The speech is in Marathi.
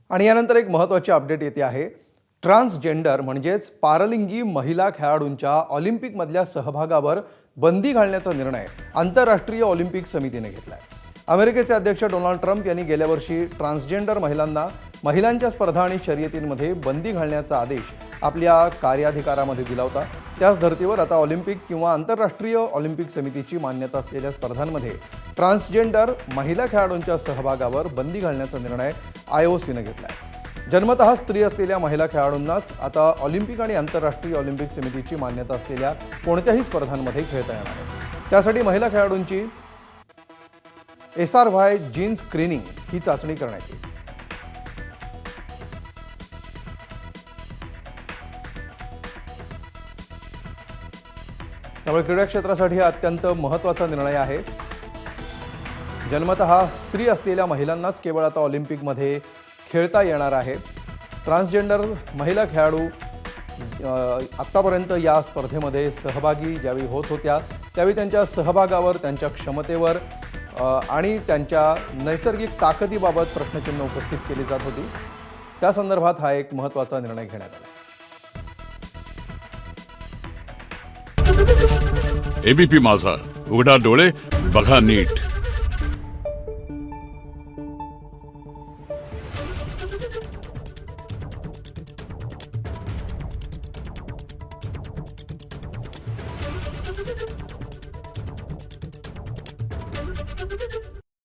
आणि यानंतर एक महत्त्वाची अपडेट येते आहे। ट्रान्सजेंडर म्हणजेच पारलिंगी महिला खेळाडूंच्या ऑलिम्पिकमधल्या सहभागावर बंदी घालण्याचा निर्णय आंतरराष्ट्रीय ऑलिम्पिक समितीने घेतला आहे। अमेरिकेचे अध्यक्ष डोनाल्ड ट्रम्प यांनी गेल्या वर्षी ट्रान्सजेंडर महिलांच्या स्पर्धा आणि शर्यतींमध्ये बंदी घालण्याचा आदेश आपल्या कार्याधिकारामध्ये दिला होता। त्याच धर्तीवर आता ऑलिम्पिक किंवा आंतरराष्ट्रीय ऑलिम्पिक समितीची मान्यता असलेल्या स्पर्धांमध्ये ट्रान्सजेंडर महिला खेळाडूंच्या सहभागावर बंदी घालण्याचा निर्णय IOCने घेतला आहे। जन्मतः स्त्री असलेल्या महिला खेळाडूंनाच आता ऑलिम्पिक आणि आंतरराष्ट्रीय ऑलिम्पिक समितीची मान्यता असलेल्या कोणत्याही स्पर्धांमध्ये खेळता येणार आहे। त्यासाठी महिला खेळाडूंची SRY जीन स्क्रीनिंग ही चाचणी करण्यात येईल। त्यामुळे क्रीडा क्षेत्रासाठी हा अत्यंत महत्त्वाचा निर्णय आहे। जन्मतः स्त्री असलेल्या महिलांनाच केवळ आता ऑलिम्पिकमध्ये खेळता येणार आहे। ट्रान्सजेंडर महिला खेळाडू आत्तापर्यंत या स्पर्धेमध्ये सहभागी ज्यावेळी होत होत्या त्यावेळी त्यांच्या सहभागावर, त्यांच्या क्षमतेवर आणि त्यांच्या नैसर्गिक ताकदीबाबत प्रश्नचिन्ह उपस्थित केली जात होती। त्या संदर्भात हा एक महत्त्वाचा निर्णय घेण्यात आला। ABP माझा, उघडा डोळे बघा नीट।